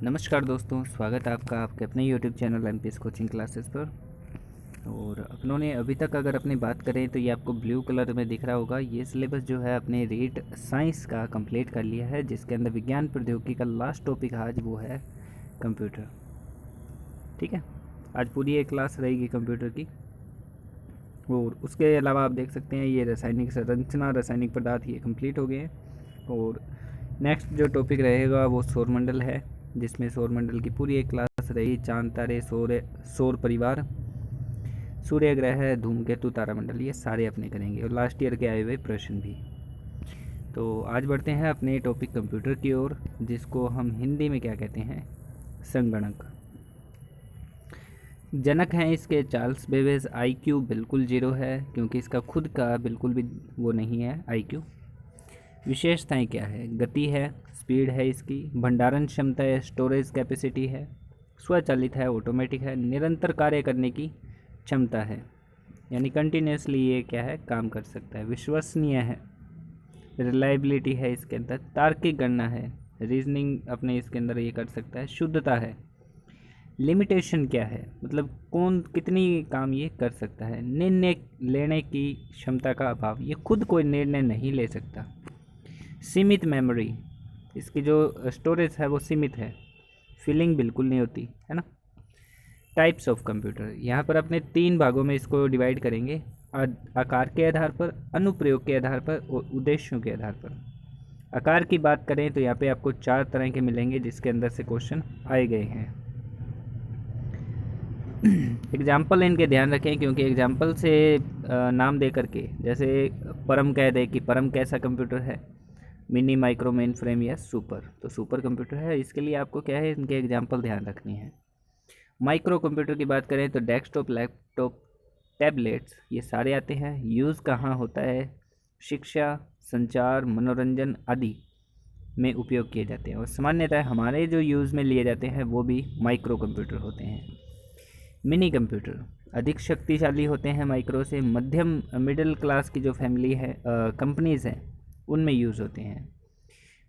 नमस्कार दोस्तों, स्वागत है आपका आपके अपने YouTube channel MPS coaching classes पर। और अपनों ने अभी तक अगर अपनी बात करें तो ये आपको ब्लू कलर में दिख रहा होगा। ये सिलेबस जो है अपने रीड साइंस का कंप्लीट कर लिया है, जिसके अंदर विज्ञान प्रौद्योगिकी का लास्ट टॉपिक आज वो है कंप्यूटर। ठीक है, आज पूरी एक क्लास रहेगी कंप्यूटर की। और उसके अलावा आप देख सकते हैं ये रासायनिक संरचना, रासायनिक पदार्थ ये कंप्लीट हो गए हैं। और नेक्स्ट जो टॉपिक रहेगा वो सौरमंडल है, जिसमें सौरमंडल की पूरी एक क्लास रही। चांद, तारे, सौर परिवार, सूर्य ग्रह, धूमकेतु, तारामंडल, ये सारे अपने करेंगे और लास्ट ईयर के आए हुए प्रश्न भी। तो आज बढ़ते हैं अपने टॉपिक कंप्यूटर की ओर, जिसको हम हिंदी में क्या कहते हैं, संगणक। जनक हैं इसके चार्ल्स बेबेज। IQ बिल्कुल 0 है, क्योंकि इसका खुद का बिल्कुल भी वो नहीं है IQ। विशेषताएं क्या है, गति है, स्पीड है इसकी, भंडारण क्षमता है, स्टोरेज कैपेसिटी है, स्वचालित है, ऑटोमेटिक है, निरंतर कार्य करने की क्षमता है, यानी कंटिन्यूसली ये क्या है, काम कर सकता है, विश्वसनीय है, रिलायबिलिटी है इसके अंदर, तार्किक गणना है, रीजनिंग अपने इसके अंदर ये कर सकता है, शुद्धता है। लिमिटेशन क्या है, मतलब कौन कितनी काम ये कर सकता है। निर्णय लेने की क्षमता का अभाव, ये खुद कोई निर्णय नहीं ले सकता। सीमित मेमोरी, इसकी जो स्टोरेज है वो सीमित है, फीलिंग बिल्कुल नहीं होती है ना। टाइप्स ऑफ कंप्यूटर, यहाँ पर अपने 3 भागों में इसको डिवाइड करेंगे, आकार के आधार पर, अनुप्रयोग के आधार पर और उद्देश्यों के आधार पर। आकार की बात करें तो यहाँ पे आपको 4 तरह के मिलेंगे, जिसके अंदर से क्वेश्चन आए गए हैं। एग्जाम्पल इनके ध्यान रखें, क्योंकि एग्जाम्पल से नाम दे करके, जैसे परम कह दे कि परम कैसा कंप्यूटर है, मिनी, माइक्रो, मेन फ्रेम या सुपर, तो सुपर कंप्यूटर है। इसके लिए आपको क्या है, इनके एग्जाम्पल ध्यान रखनी है। माइक्रो कंप्यूटर की बात करें तो डेस्कटॉप, लैपटॉप, टैबलेट्स, ये सारे आते हैं। यूज़ कहाँ होता है, शिक्षा, संचार, मनोरंजन आदि में उपयोग किए जाते हैं। और सामान्यतः हमारे जो यूज़ में लिए जाते हैं वो भी माइक्रो कंप्यूटर होते हैं। मिनी कंप्यूटर अधिक शक्तिशाली होते हैं माइक्रो से। मध्यम मिडिल क्लास की जो फैमिली है, कंपनीज़ हैं, उनमें यूज़ होते हैं।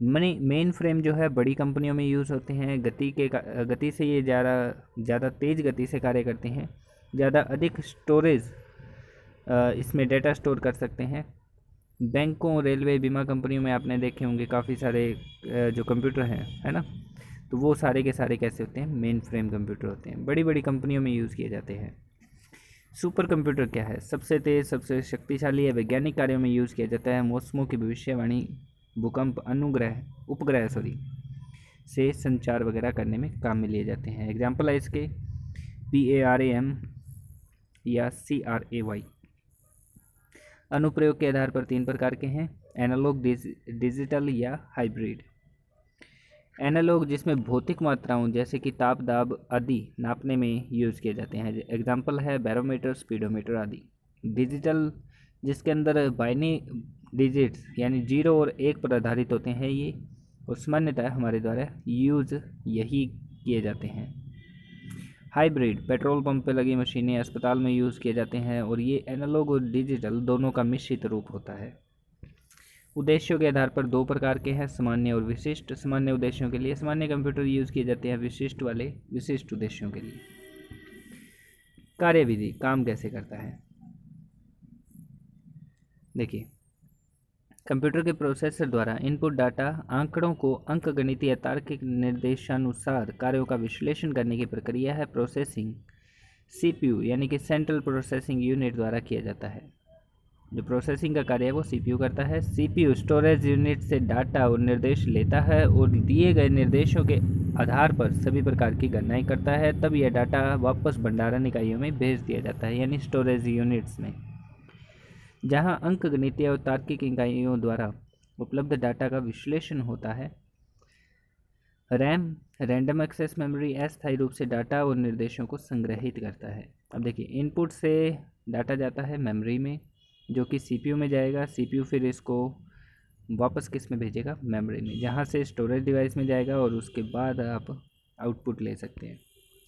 मेन फ्रेम जो है बड़ी कंपनियों में यूज़ होते हैं। गति से ये ज़्यादा तेज़ गति से कार्य करते हैं। ज़्यादा अधिक स्टोरेज इसमें डेटा स्टोर कर सकते हैं। बैंकों, रेलवे, बीमा कंपनियों में आपने देखे होंगे काफ़ी सारे जो कंप्यूटर हैं, है ना, तो वो सारे के सारे कैसे होते हैं, मेन फ्रेम कंप्यूटर होते हैं, बड़ी बड़ी कंपनियों में यूज़ किए जाते हैं। सुपर कंप्यूटर क्या है, सबसे तेज़, सबसे शक्तिशाली है, वैज्ञानिक कार्यों में यूज़ किया जाता है। मौसमों की भविष्यवाणी, भूकंप, उपग्रह से संचार वगैरह करने में काम में लिए जाते हैं। एग्जाम्पल है इसके PARAM या CRAY। अनुप्रयोग के आधार पर 3 प्रकार के हैं, एनालॉग, डिजिटल या हाइब्रिड। एनालॉग जिसमें भौतिक मात्राओं जैसे कि ताप, दाब आदि नापने में यूज़ किए जाते हैं। एग्जाम्पल है बैरोमीटर, स्पीडोमीटर आदि। डिजिटल जिसके अंदर बाइनरी डिजिट्स यानी 0 और 1 पर आधारित होते हैं ये, और सामान्यतः हमारे द्वारा यूज़ यही किए जाते हैं। हाइब्रिड पेट्रोल पंप पे लगी मशीनें, अस्पताल में यूज़ किए जाते हैं, और ये एनालॉग और डिजिटल दोनों का मिश्रित रूप होता है। उद्देश्यों के आधार पर 2 प्रकार के हैं, सामान्य और विशिष्ट। सामान्य उद्देश्यों के लिए सामान्य कंप्यूटर यूज़ किए जाते हैं, विशिष्ट वाले विशिष्ट उद्देश्यों के लिए। कार्यविधि, काम कैसे करता है, देखिए, कंप्यूटर के प्रोसेसर द्वारा इनपुट डाटा आंकड़ों को अंकगणितीय या तार्किक निर्देशानुसार कार्यों का विश्लेषण करने की प्रक्रिया है। प्रोसेसिंग CPU यानी कि सेंट्रल प्रोसेसिंग यूनिट द्वारा किया जाता है। जो प्रोसेसिंग का कार्य है वो CPU करता है। CPU स्टोरेज यूनिट से डाटा और निर्देश लेता है और दिए गए निर्देशों के आधार पर सभी प्रकार की गणनाएं करता है। तब यह डाटा वापस भंडारण इकाइयों में भेज दिया जाता है, यानी स्टोरेज यूनिट्स में, जहां अंकगणितीय और तार्किक इकाइयों द्वारा उपलब्ध डाटा का विश्लेषण होता है। रैम रैंडम एक्सेस मेमोरी अस्थायी रूप से डाटा और निर्देशों को संग्रहित करता है। अब देखिए, इनपुट से डाटा जाता है मेमोरी में, जो कि CPU में जाएगा। CPU फिर इसको वापस किस में भेजेगा, मेमोरी में, जहाँ से स्टोरेज डिवाइस में जाएगा, और उसके बाद आप आउटपुट ले सकते हैं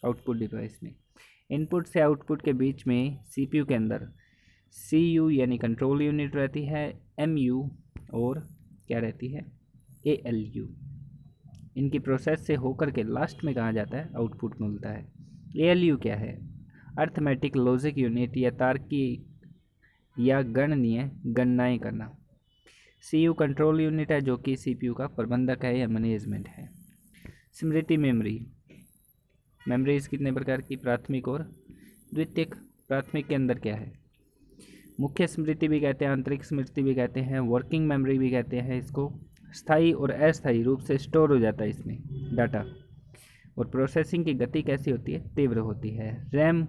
आउटपुट डिवाइस में। इनपुट से आउटपुट के बीच में CPU के अंदर CU यानी कंट्रोल यूनिट रहती है, MU और क्या रहती है, ALU। इनकी प्रोसेस से होकर के लास्ट में कहाँ जाता है, आउटपुट मिलता है। ALU क्या है, अर्थमेटिक लॉजिक यूनिट या तार्किक या गणनीय गणनाएं करना। CU कंट्रोल यूनिट है जो कि CPU का प्रबंधक है या मैनेजमेंट है। स्मृति मेमोरी, मेमोरीज कितने प्रकार की, प्राथमिक और द्वितीयक। प्राथमिक के अंदर क्या है, मुख्य स्मृति भी कहते हैं, आंतरिक स्मृति भी कहते हैं, वर्किंग मेमोरी भी कहते हैं इसको। स्थायी और अस्थायी रूप से स्टोर हो जाता है इसमें डाटा। और प्रोसेसिंग की गति कैसी होती है, तीव्र होती है। रैम,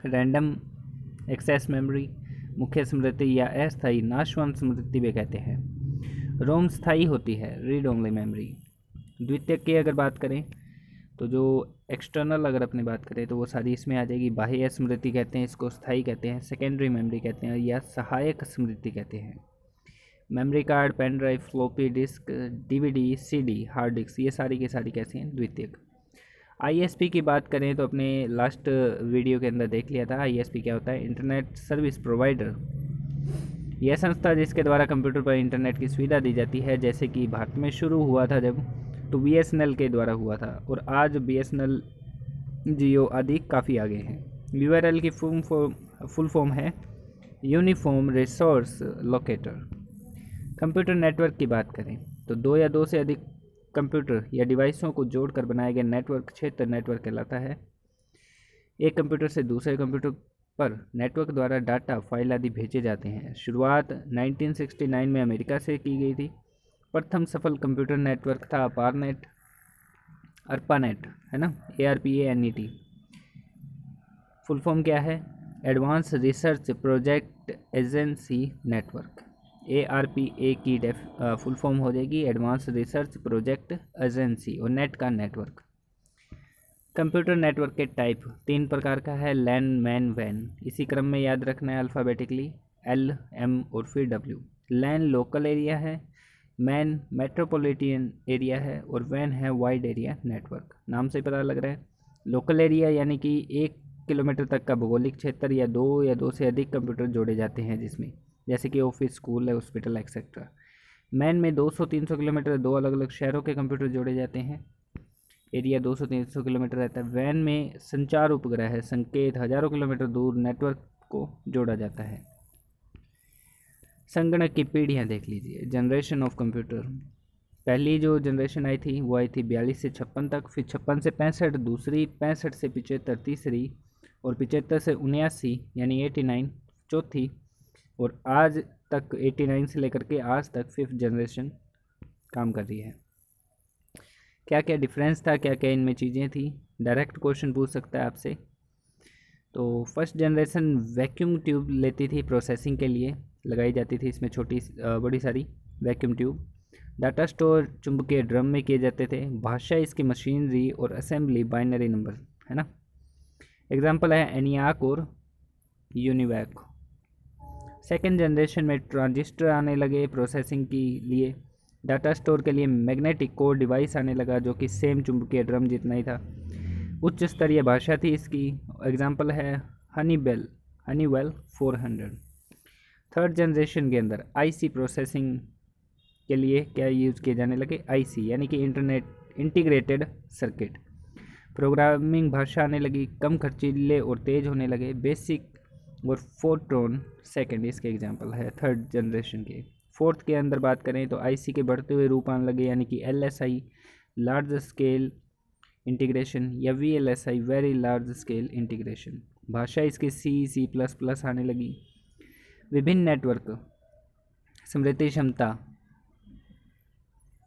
रैंडम एक्सेस मेमोरी, मुख्य स्मृति या अस्थायी नाशवंत स्मृति भी कहते हैं। रोम स्थायी होती है, रीड ओनली मेमोरी। द्वितीयक की अगर बात करें तो जो एक्सटर्नल अगर अपनी बात करें तो वो सारी इसमें आ जाएगी। बाह्य स्मृति कहते हैं इसको, स्थायी कहते हैं, सेकेंडरी मेमोरी कहते हैं या सहायक स्मृति कहते हैं। Memory card, pen drive, floppy disk, DVD, CD, hard disk, ये सारी की सारी कैसी हैं, द्वितीयक। ISP की बात करें तो अपने लास्ट वीडियो के अंदर देख लिया था। ISP क्या होता है, इंटरनेट सर्विस प्रोवाइडर। यह संस्था जिसके द्वारा कंप्यूटर पर इंटरनेट की सुविधा दी जाती है, जैसे कि भारत में शुरू हुआ था जब, तो BSNL के द्वारा हुआ था और आज BSNL, जियो आदि काफ़ी आगे हैं। URL की फुल फॉर्म है uniform resource locator. Computer network की बात करें तो दो या दो से अधिक कंप्यूटर या डिवाइसों को जोड़कर बनाए गए नेटवर्क क्षेत्र नेटवर्क कहलाता है। एक कंप्यूटर से दूसरे कंप्यूटर पर नेटवर्क द्वारा डाटा, फाइल आदि भेजे जाते हैं। शुरुआत 1969 में अमेरिका से की गई थी। प्रथम सफल कंप्यूटर नेटवर्क था ARPANET, है ना, ARPANET। फुल फॉर्म क्या है, advance research project agency network. ARPA की फुल फॉर्म हो जाएगी एडवांस रिसर्च प्रोजेक्ट एजेंसी, और नेट का नेटवर्क। कंप्यूटर नेटवर्क के टाइप 3 प्रकार का है, लैन, मैन, वैन। इसी क्रम में याद रखना है अल्फ़ाबेटिकली, L, M और फिर W। लैन लोकल एरिया है, मैन मेट्रोपॉलिटन एरिया है और वैन है वाइड एरिया नेटवर्क। नाम से पता लग रहा है। लोकल एरिया यानी कि 1 किलोमीटर तक का भौगोलिक क्षेत्र या दो से अधिक कंप्यूटर जोड़े जाते हैं जिसमें, जैसे कि office, school, hospital etcetera. Man में 200-300 किलोमीटर 2 अलग अलग शहरों के कंप्यूटर जोड़े जाते हैं, एरिया 200-300 किलोमीटर रहता है। वैन में संचार उपग्रह है, संकेत हजारों किलोमीटर दूर नेटवर्क को जोड़ा जाता है। संगणक की पीढ़ियाँ देख लीजिए, जनरेशन ऑफ कंप्यूटर। पहली जो जनरेशन आई थी वो आई थी 42 से 56 तक, फिर 56 से 65 दूसरी, 65 से 75 तीसरी, और 75 से 79 यानी 89 चौथी, और आज तक 89 से लेकर के आज तक 5th जनरेशन काम कर रही है। क्या क्या डिफरेंस था, क्या क्या इनमें चीज़ें थी, डायरेक्ट क्वेश्चन पूछ सकता है आपसे। तो फर्स्ट जनरेशन वैक्यूम ट्यूब लेती थी, प्रोसेसिंग के लिए लगाई जाती थी इसमें छोटी बड़ी सारी वैक्यूम ट्यूब। डाटा स्टोर चुंबकीय ड्रम में किए जाते थे। भाषा इसकी मशीनरी और असेंबली बाइनरी नंबर, है ना। एग्जाम्पल है एनियाक और यूनिवैक। सेकेंड जनरेशन में ट्रांजिस्टर आने लगे प्रोसेसिंग के लिए। डाटा स्टोर के लिए मैग्नेटिक कोर डिवाइस आने लगा जो कि सेम चुंबकीय ड्रम जितना ही था। उच्च स्तरीय भाषा थी इसकी। एग्जाम्पल है हनीवेल 400। थर्ड जनरेशन के अंदर आईसी प्रोसेसिंग के लिए क्या यूज़ किए जाने लगे, आईसी यानी कि इंटीग्रेटेड सर्किट। प्रोग्रामिंग भाषा आने लगी, कम खर्चीले और तेज़ होने लगे। बेसिक और फोर्ट्रॉन सेकंड इसके एग्जांपल है थर्ड जनरेशन के। फोर्थ के अंदर बात करें तो आईसी के बढ़ते हुए रूप आने लगे, यानी कि एलएसआई लार्ज स्केल इंटीग्रेशन या VLSI very large scale integration. भाषा इसके C++ आने लगी। विभिन्न नेटवर्क स्मृति क्षमता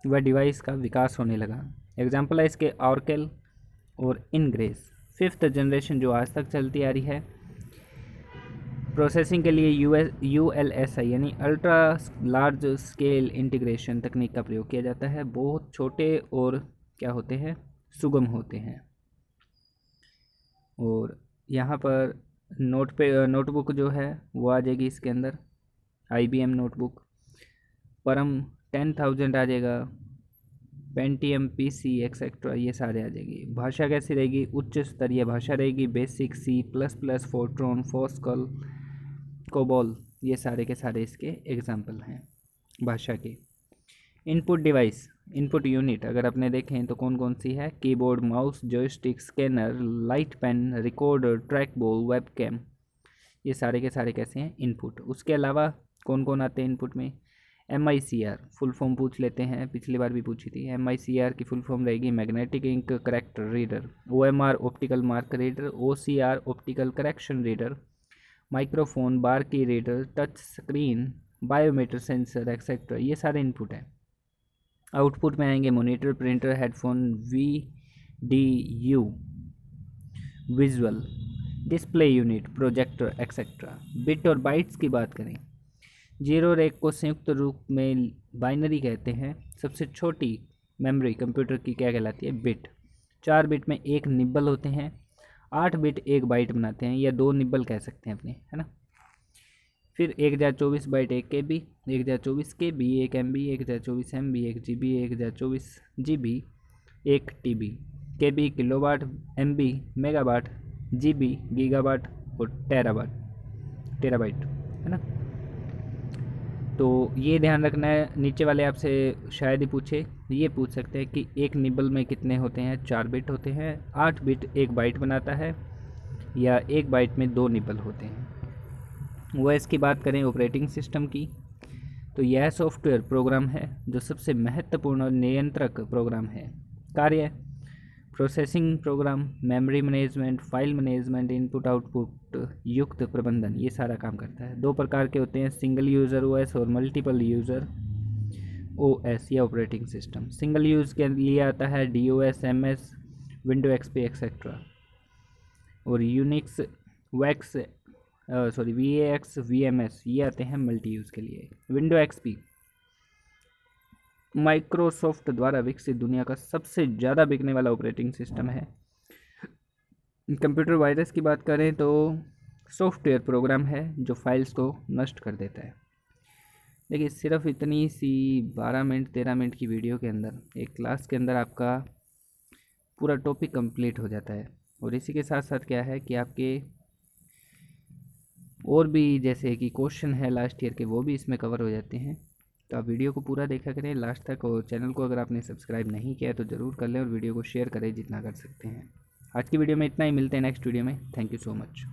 व डिवाइस का विकास होने लगा। एग्जाम्पल है इसके ऑर्केल और इनग्रेस। फिफ्थ जनरेशन जो आज तक चलती आ रही है, प्रोसेसिंग के लिए ULSI यानी अल्ट्रा लार्ज स्केल इंटीग्रेशन तकनीक का प्रयोग किया जाता है। बहुत छोटे और क्या होते हैं, सुगम होते हैं। और यहाँ पर नोटबुक जो है वो आ जाएगी इसके अंदर, IBM नोटबुक। परम 10,000 आ जाएगा, पेंटियम PC एक्सेट्रा ये सारे आ जाएगी। भाषा कैसी रहेगी, उच्च स्तरीय भाषा रहेगी। बेसिक C++, फोर्ट्रॉन, फोस्कल, कोबोल ये सारे के सारे इसके एग्जाम्पल हैं भाषा के। इनपुट डिवाइस, इनपुट यूनिट अगर आपने देखें तो कौन कौन सी है, keyboard, mouse, joystick, scanner, light pen, recorder, track ball, webcam, ये सारे के सारे कैसे हैं, इनपुट। उसके अलावा कौन कौन आते हैं इनपुट में, MICR फुल फॉर्म पूछ लेते हैं, पिछली बार भी पूछी थी। MICR की फुल फॉर्म रहेगी magnetic ink character reader, OMR optical mark reader, OCR optical correction reader, microphone, bar की reader, touch screen, biometer sensor etcetera, ये सारे इनपुट हैं। आउटपुट में आएंगे monitor, printer, headphone, VDU visual, display unit, projector etcetera. Bit और bytes की बात करें, जीरो और एक को संयुक्त रूप में बाइनरी कहते हैं। सबसे छोटी मेमोरी कंप्यूटर की क्या कहलाती है, बिट। 4 बिट में एक निब्बल होते हैं, 8 बिट एक बाइट बनाते हैं, या 2 निब्बल कह सकते हैं अपने, है ना। फिर 1024 bite 1 KB, 1024 KB 1 MB, 1024 MB 1 GB, 1024 GB 1 TB, KB kilowatt, MB megawatt, GB gigawatt और टेराबाइट, है ना। तो ये ध्यान रखना है, नीचे वाले आपसे शायद ही पूछे, ये पूछ सकते हैं कि एक निबल में कितने होते हैं, 4 बिट होते हैं, 8 बिट एक बाइट बनाता है, या एक बाइट में 2 निबल होते हैं। OS की बात करें, ऑपरेटिंग सिस्टम की, तो यह सॉफ्टवेयर प्रोग्राम है जो सबसे महत्वपूर्ण और नियंत्रक प्रोग्राम है। कार्य, processing program, memory management, file management, input output युक्त प्रबंधन, ये सारा काम करता है। 2 प्रकार के होते हैं, सिंगल यूज़र OS और मल्टीपल यूज़र OS या ऑपरेटिंग सिस्टम। सिंगल यूज़ के लिए आता है DOS, MS, window XP etcetera, और यूनिक्स, वैक्स VAX, VMS, ये आते हैं मल्टी यूज़ के लिए। विंडो XP माइक्रोसॉफ्ट द्वारा विकसित दुनिया का सबसे ज़्यादा बिकने वाला ऑपरेटिंग सिस्टम है। कंप्यूटर वायरस की बात करें तो सॉफ्टवेयर प्रोग्राम है जो फाइल्स को नष्ट कर देता है। देखिए, सिर्फ इतनी सी 12 मिनट 13 मिनट की वीडियो के अंदर, एक क्लास के अंदर आपका पूरा टॉपिक कंप्लीट हो जाता है। और इसी के साथ साथ क्या है कि आपके और भी जैसे कि क्वेश्चन है लास्ट ईयर के, वो भी इसमें कवर हो जाते हैं। तो आप वीडियो को पूरा देखा करें लास्ट तक, और चैनल को अगर आपने सब्सक्राइब नहीं किया तो ज़रूर कर लें, और वीडियो को शेयर करें जितना कर सकते हैं। आज की वीडियो में इतना ही, मिलते हैं नेक्स्ट वीडियो में। Thank you so much.